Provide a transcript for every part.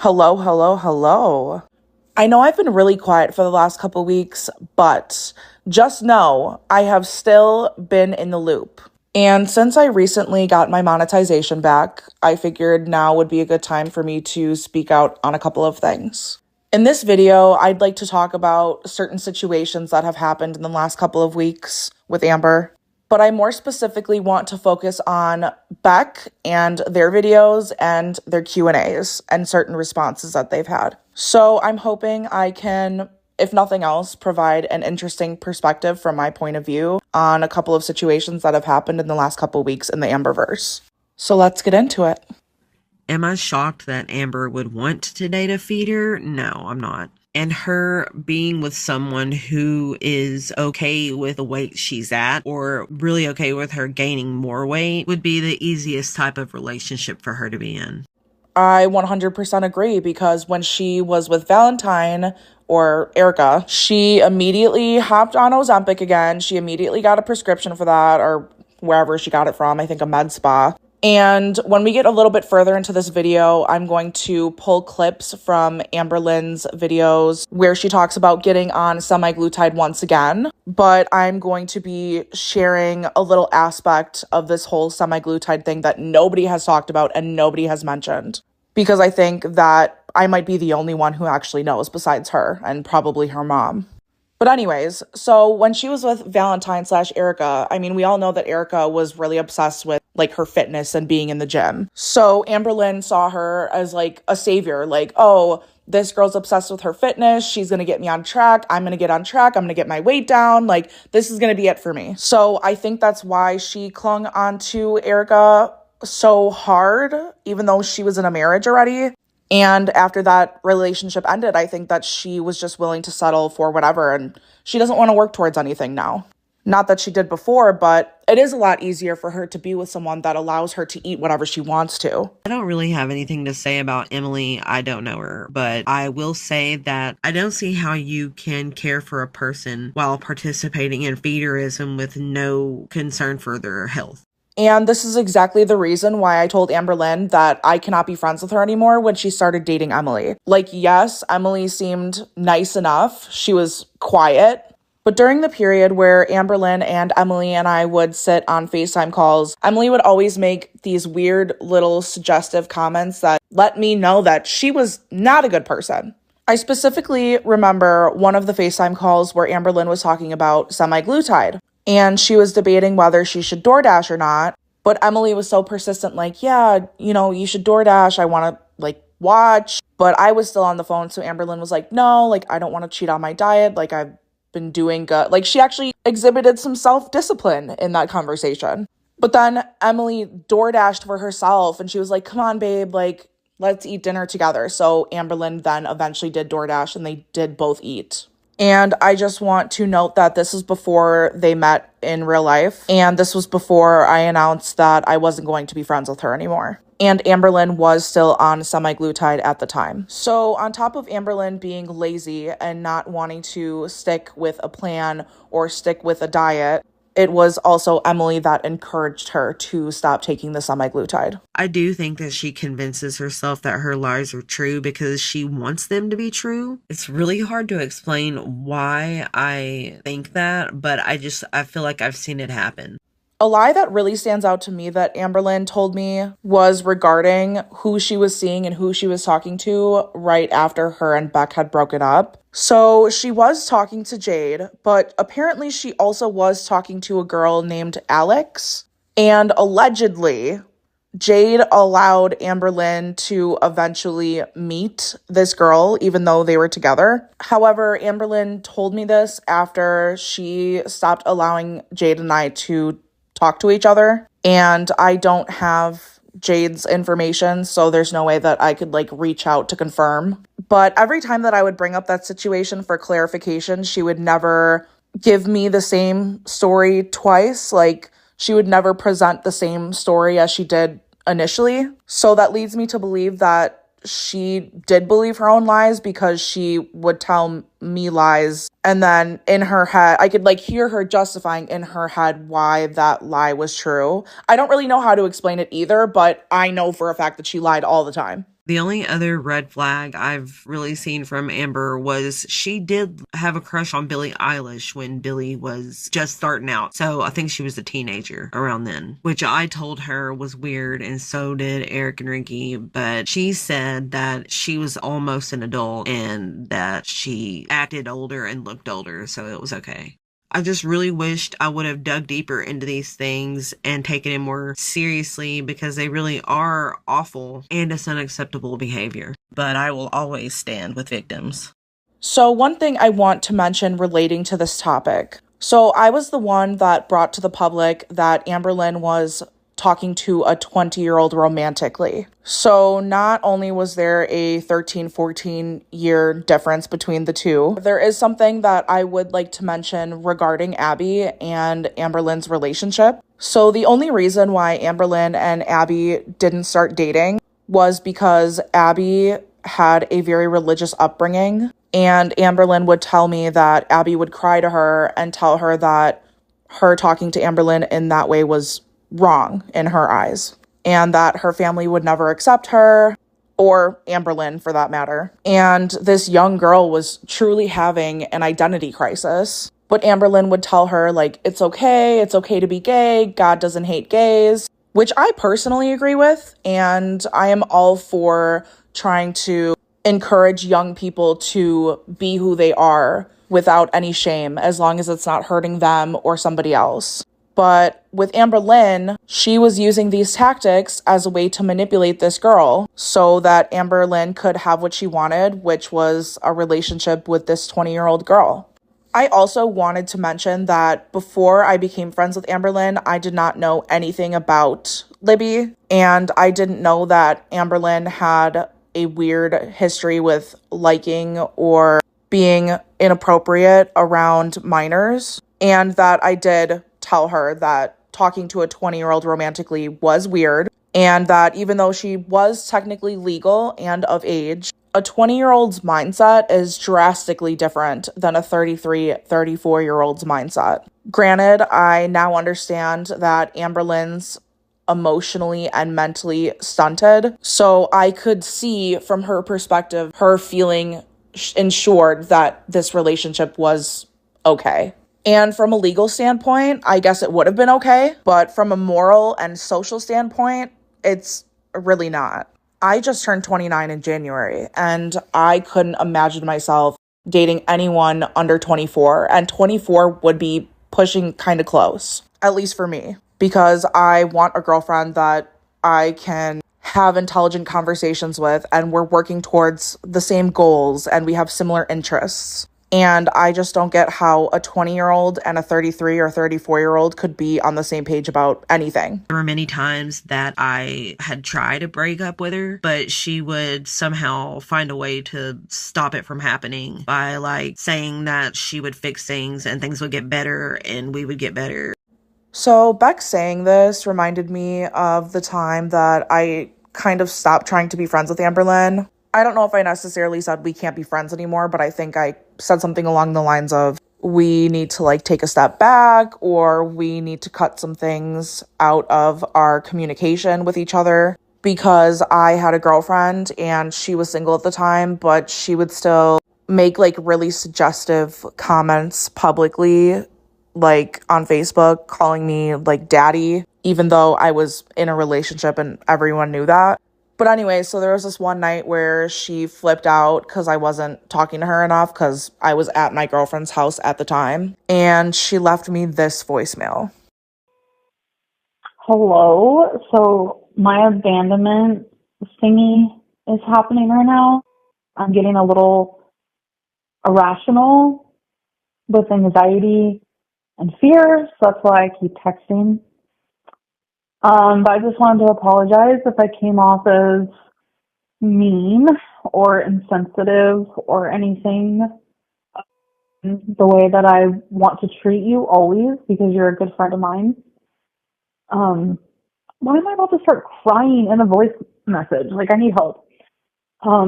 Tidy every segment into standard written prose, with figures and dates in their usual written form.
Hello, hello, hello. I know I've been really quiet for the last couple weeks, but just know I have still been in the loop. And since I recently got my monetization back, I figured now would be a good time for me to speak out on a couple of things. In this video, I'd like to talk about certain situations that have happened in the last couple of weeks with Amber, but I more specifically want to focus on Beck and their videos and their Q&As and certain responses that they've had. So I'm hoping I can, if nothing else, provide an interesting perspective from my point of view on a couple of situations that have happened in the last couple of weeks in the Amberverse. So let's get into it. Am I shocked that Amber would want to date a feeder? No, I'm not. And her being with someone who is okay with the weight she's at or really okay with her gaining more weight would be the easiest type of relationship for her to be in. I 100% agree because when she was with Valentine or Erica, she immediately hopped on Ozempic again. She immediately got a prescription for that or wherever she got it from, I think a med spa. And when we get a little bit further into this video, I'm going to pull clips from Amberlynn's videos where she talks about getting on semaglutide once again. But I'm going to be sharing a little aspect of this whole semaglutide thing that nobody has talked about and nobody has mentioned. Because I think that I might be the only one who actually knows besides her and probably her mom. But anyways, so when she was with Valentine / Erica, I mean, we all know that Erica was really obsessed with like her fitness and being in the gym. So Amberlynn saw her as like a savior, like, oh, this girl's obsessed with her fitness. She's going to get me on track. I'm going to get on track. I'm going to get my weight down. Like, this is going to be it for me. So I think that's why she clung onto Erica so hard, even though she was in a marriage already. And after that relationship ended, I think that she was just willing to settle for whatever, and she doesn't want to work towards anything now. Not that she did before, but it is a lot easier for her to be with someone that allows her to eat whatever she wants to. I don't really have anything to say about Emily. I don't know her, but I will say that I don't see how you can care for a person while participating in feederism with no concern for their health. And this is exactly the reason why I told Amberlynn that I cannot be friends with her anymore when she started dating Emily. Like, yes, Emily seemed nice enough. She was quiet. But during the period where Amberlynn and Emily and I would sit on FaceTime calls, Emily would always make these weird little suggestive comments that let me know that she was not a good person. I specifically remember one of the FaceTime calls where Amberlynn was talking about semaglutide. And she was debating whether she should DoorDash or not. But Emily was so persistent, like, yeah, you should DoorDash. I want to, watch. But I was still on the phone, so Amberlynn was like, no, I don't want to cheat on my diet. I've been doing good. She actually exhibited some self-discipline in that conversation. But then Emily DoorDashed for herself, and she was like, come on, babe, let's eat dinner together. So Amberlynn then eventually did DoorDash, and they did both eat. And I just want to note that this is before they met in real life. And this was before I announced that I wasn't going to be friends with her anymore. And Amberlynn was still on semaglutide at the time. So on top of Amberlynn being lazy and not wanting to stick with a plan or stick with a diet, it was also Emily that encouraged her to stop taking the semaglutide. I do think that she convinces herself that her lies are true because she wants them to be true. It's really hard to explain why I think that, but I feel like I've seen it happen. A lie that really stands out to me that Amberlynn told me was regarding who she was seeing and who she was talking to right after her and Beck had broken up. So she was talking to Jade, but apparently she also was talking to a girl named Alex. And allegedly, Jade allowed Amberlynn to eventually meet this girl, even though they were together. However, Amberlynn told me this after she stopped allowing Jade and I to talk to each other. And I don't have Jade's information, so there's no way that I could reach out to confirm. But every time that I would bring up that situation for clarification, she would never give me the same story twice. She would never present the same story as she did initially. So that leads me to believe that she did believe her own lies because she would tell me lies. And then in her head, I could hear her justifying in her head why that lie was true. I don't really know how to explain it either, but I know for a fact that she lied all the time. The only other red flag I've really seen from Amber was she did have a crush on Billie Eilish when Billie was just starting out. So I think she was a teenager around then, which I told her was weird, and so did Eric and Ricky. But she said that she was almost an adult and that she acted older and looked older, so it was okay. I just really wished I would have dug deeper into these things and taken it more seriously because they really are awful and it's unacceptable behavior. But I will always stand with victims. So, one thing I want to mention relating to this topic. So, I was the one that brought to the public that Amberlynn was talking to a 20-year-old romantically. So, not only was there a 13, 14-year difference between the two, there is something that I would like to mention regarding Abby and Amberlynn's relationship. So, the only reason why Amberlynn and Abby didn't start dating was because Abby had a very religious upbringing, and Amberlynn would tell me that Abby would cry to her and tell her that her talking to Amberlynn in that way was wrong in her eyes, and that her family would never accept her, or Amberlynn for that matter. And this young girl was truly having an identity crisis. But Amberlynn would tell her, like, it's okay to be gay, God doesn't hate gays, which I personally agree with, and I am all for trying to encourage young people to be who they are without any shame, as long as it's not hurting them or somebody else. But with Amberlynn, she was using these tactics as a way to manipulate this girl so that Amberlynn could have what she wanted, which was a relationship with this 20-year-old girl. I also wanted to mention that before I became friends with Amberlynn, I did not know anything about Libby, and I didn't know that Amberlynn had a weird history with liking or being inappropriate around minors, and that I did tell her that talking to a 20-year-old romantically was weird, and that even though she was technically legal and of age, a 20-year-old's mindset is drastically different than a 33, 34-year-old's mindset. Granted, I now understand that Amberlynn's emotionally and mentally stunted, so I could see from her perspective her feeling ensured that this relationship was okay. And from a legal standpoint, I guess it would have been okay, but from a moral and social standpoint, it's really not. I just turned 29 in January, and I couldn't imagine myself dating anyone under 24, and 24 would be pushing kind of close, at least for me, because I want a girlfriend that I can have intelligent conversations with, and we're working towards the same goals, and we have similar interests. And I just don't get how a 20-year-old and a 33 or 34-year-old could be on the same page about anything. There were many times that I had tried to break up with her, but she would somehow find a way to stop it from happening by like saying that she would fix things and things would get better and we would get better. So Beck saying this reminded me of the time that I kind of stopped trying to be friends with Amberlynn. I don't know if I necessarily said we can't be friends anymore, but I think I said something along the lines of we need to like take a step back, or we need to cut some things out of our communication with each other, because I had a girlfriend and she was single at the time, but she would still make like really suggestive comments publicly, like on Facebook, calling me like daddy, even though I was in a relationship and everyone knew that. But anyway, so there was this one night where she flipped out because I wasn't talking to her enough because I was at my girlfriend's house at the time. And she left me this voicemail. Hello. So my abandonment thingy is happening right now. I'm getting a little irrational with anxiety and fear. So that's why I keep texting. But I just wanted to apologize if I came off as mean or insensitive or anything, the way that I want to treat you always, because you're a good friend of mine. Why am I about to start crying in a voice message? Like, I need help. I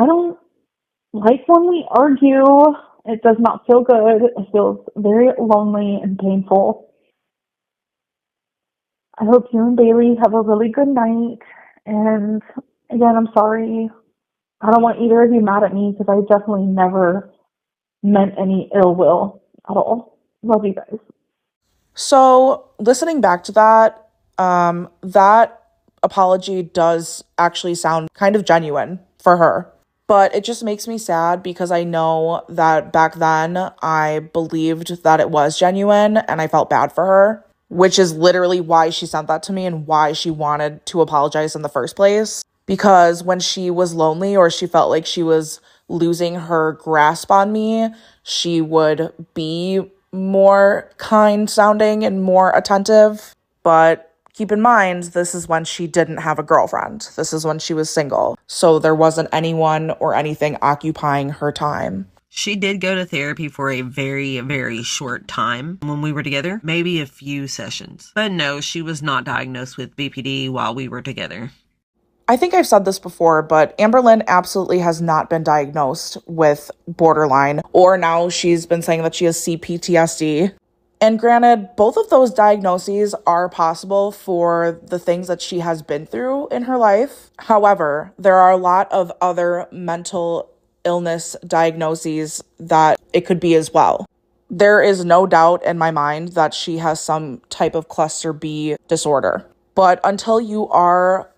don't like when we argue. It does not feel good. It feels very lonely and painful. I hope you and Bailey have a really good night. And again, I'm sorry. I don't want either of you mad at me because I definitely never meant any ill will at all. Love you guys. So, listening back to that, that apology does actually sound kind of genuine for her. But it just makes me sad because I know that back then I believed that it was genuine and I felt bad for her, which is literally why she sent that to me and why she wanted to apologize in the first place. Because when she was lonely or she felt like she was losing her grasp on me, she would be more kind sounding and more attentive. But keep in mind, this is when she didn't have a girlfriend. This is when she was single. So there wasn't anyone or anything occupying her time. She did go to therapy for a very, very short time when we were together, maybe a few sessions. But no, she was not diagnosed with BPD while we were together. I think I've said this before, but Amberlynn absolutely has not been diagnosed with borderline, or now she's been saying that she has CPTSD. And granted, both of those diagnoses are possible for the things that she has been through in her life. However, there are a lot of other mental illness diagnoses that it could be as well. There is no doubt in my mind that she has some type of cluster B disorder. But until you are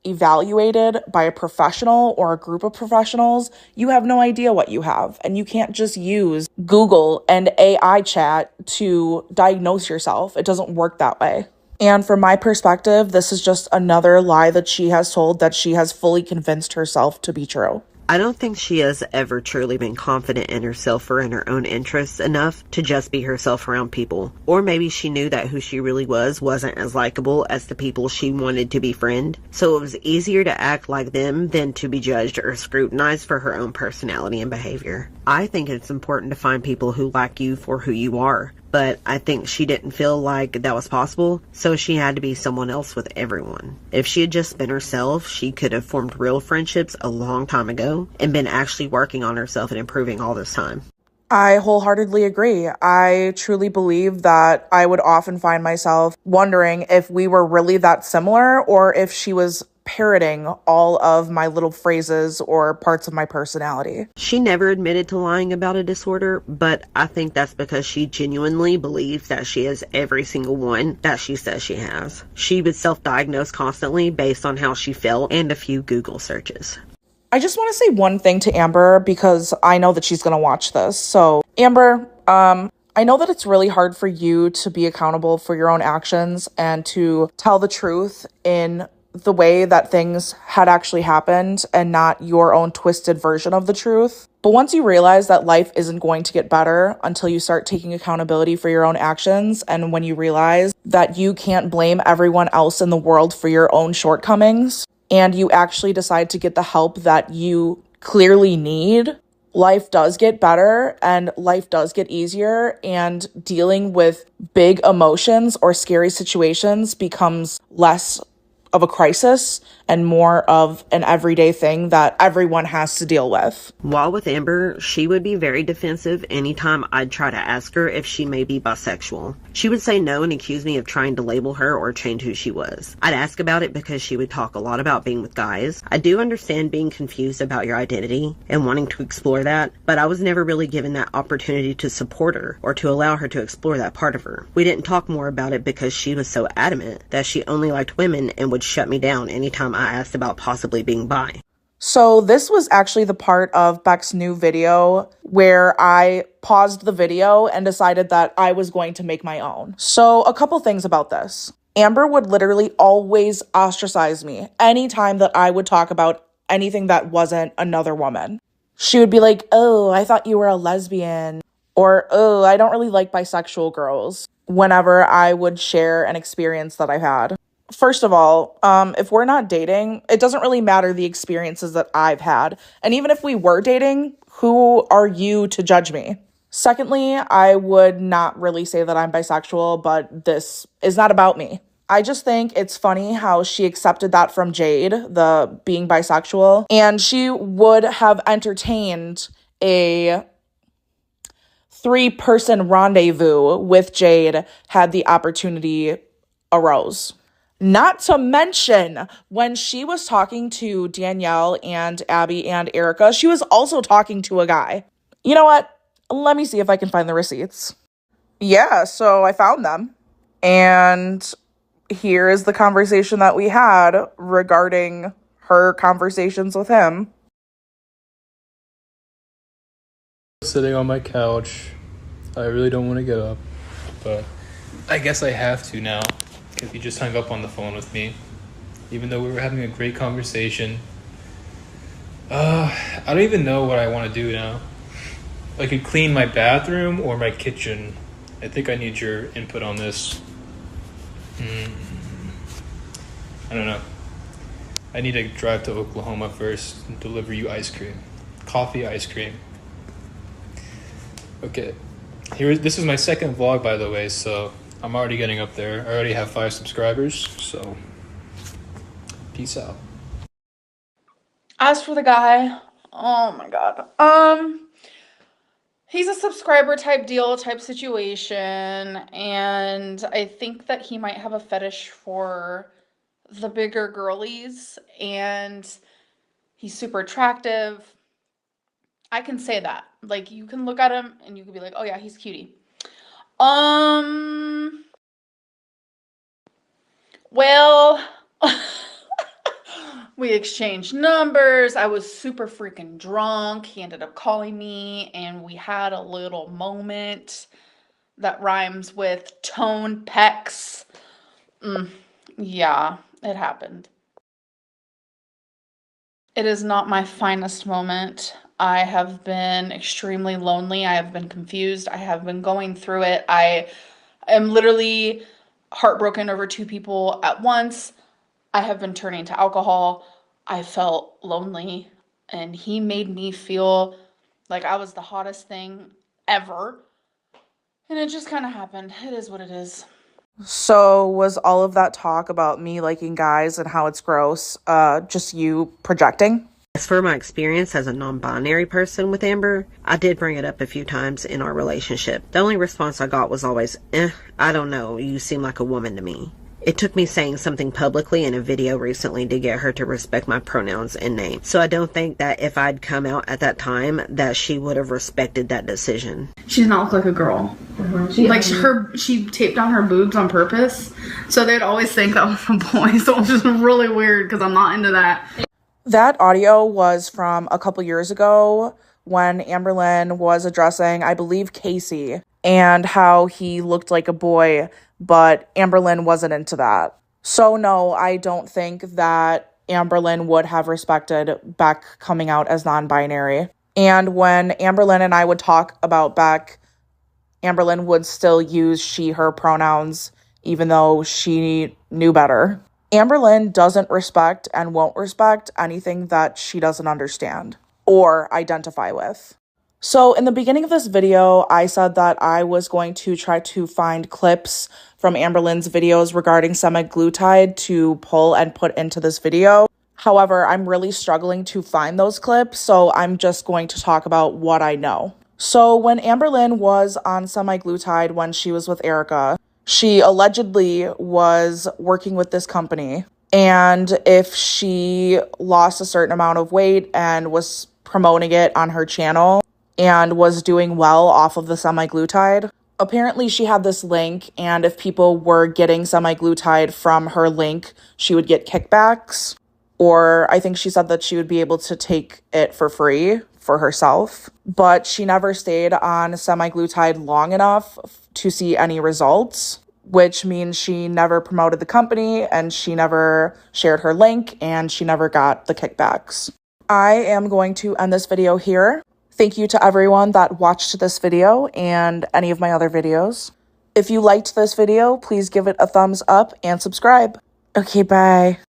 evaluated by a professional or a group of professionals, you have no idea what you have. And you can't just use Google and AI chat to diagnose yourself. It doesn't work that way. And from my perspective, this is just another lie that she has told that she has fully convinced herself to be true. I don't think she has ever truly been confident in herself or in her own interests enough to just be herself around people. Or maybe she knew that who she really was wasn't as likable as the people she wanted to befriend, so it was easier to act like them than to be judged or scrutinized for her own personality and behavior. I think it's important to find people who like you for who you are, but I think she didn't feel like that was possible, so she had to be someone else with everyone. If she had just been herself, she could have formed real friendships a long time ago and been actually working on herself and improving all this time. I wholeheartedly agree. I truly believe that I would often find myself wondering if we were really that similar or if she was parroting all of my little phrases or parts of my personality. She never admitted to lying about a disorder, but I think that's because she genuinely believes that she has every single one that she says she has. She would self-diagnose constantly based on how she felt and a few Google searches. I just want to say one thing to Amber because I know that she's going to watch this. So, Amber, I know that it's really hard for you to be accountable for your own actions and to tell the truth in the way that things had actually happened and not your own twisted version of the truth. But once you realize that life isn't going to get better until you start taking accountability for your own actions, and when you realize that you can't blame everyone else in the world for your own shortcomings, and you actually decide to get the help that you clearly need, life does get better and life does get easier, and dealing with big emotions or scary situations becomes less of a crisis and more of an everyday thing that everyone has to deal with. While with Amber, she would be very defensive anytime I'd try to ask her if she may be bisexual. She would say no and accuse me of trying to label her or change who she was. I'd ask about it because she would talk a lot about being with guys. I do understand being confused about your identity and wanting to explore that, but I was never really given that opportunity to support her or to allow her to explore that part of her. We didn't talk more about it because she was so adamant that she only liked women and would shut me down anytime I asked about possibly being bi. So this was actually the part of Beck's new video where I paused the video and decided that I was going to make my own. So a couple things about this. Amber would literally always ostracize me anytime that I would talk about anything that wasn't another woman. She would be like, "Oh, I thought you were a lesbian," or "Oh, I don't really like bisexual girls," whenever I would share an experience that I had. First of all, if we're not dating, it doesn't really matter the experiences that I've had. And even if we were dating, who are you to judge me? Secondly, I would not really say that I'm bisexual, but this is not about me. I just think it's funny how she accepted that from Jade, the being bisexual, and she would have entertained a 3-person rendezvous with Jade had the opportunity arose. Not to mention, when she was talking to Danielle and Abby and Erica, she was also talking to a guy. You know what? Let me see if I can find the receipts. Yeah, so I found them. And here is the conversation that we had regarding her conversations with him. Sitting on my couch. I really don't want to get up, but I guess I have to now because he just hung up on the phone with me, even though we were having a great conversation. I don't even know what I want to do now. I could clean my bathroom or my kitchen. I think I need your input on this. I don't know. I need to drive to Oklahoma first and deliver you ice cream. Coffee ice cream. Okay. This is my second vlog, by the way, so I'm already getting up there. I already have 5 subscribers, so peace out. As for the guy, oh my god. He's a subscriber type deal type situation, and I think that he might have a fetish for the bigger girlies, and he's super attractive. I can say that. Like, you can look at him and you can be like, oh yeah, he's cutie. Well, we exchanged numbers. I was super freaking drunk. He ended up calling me and we had a little moment that rhymes with tone pecs. Yeah, it happened. It is not my finest moment. I have been extremely lonely. I have been confused. I have been going through it. I am literally heartbroken over 2 people at once. I have been turning to alcohol. I felt lonely, and he made me feel like I was the hottest thing ever. And it just kind of happened. It is what it is. So was all of that talk about me liking guys and how it's gross, just you projecting? As for my experience as a non-binary person with Amber, I did bring it up a few times in our relationship. The only response I got was always, I don't know, you seem like a woman to me. It took me saying something publicly in a video recently to get her to respect my pronouns and name. So I don't think that if I'd come out at that time that she would have respected that decision. She does not look like a girl. She taped down her boobs on purpose, so they'd always think that was a boy. So it was just really weird because I'm not into that. That audio was from a couple years ago when Amberlynn was addressing, I believe, Casey, and how he looked like a boy, but Amberlynn wasn't into that. So no, I don't think that Amberlynn would have respected Beck coming out as non-binary. And when Amberlynn and I would talk about Beck, Amberlynn would still use she, her pronouns, even though she knew better. Amberlynn doesn't respect and won't respect anything that she doesn't understand or identify with. So in the beginning of this video, I said that I was going to try to find clips from Amberlynn's videos regarding semaglutide to pull and put into this video. However, I'm really struggling to find those clips, so I'm just going to talk about what I know. So when Amberlynn was on semaglutide when she was with Erica, she allegedly was working with this company, and if she lost a certain amount of weight and was promoting it on her channel and was doing well off of the semaglutide, apparently she had this link, and if people were getting semaglutide from her link, she would get kickbacks, or I think she said that she would be able to take it for free for herself, but she never stayed on semaglutide long enough to see any results, which means she never promoted the company and she never shared her link and she never got the kickbacks. I am going to end this video here. Thank you to everyone that watched this video and any of my other videos. If you liked this video, please give it a thumbs up and subscribe. Okay, bye.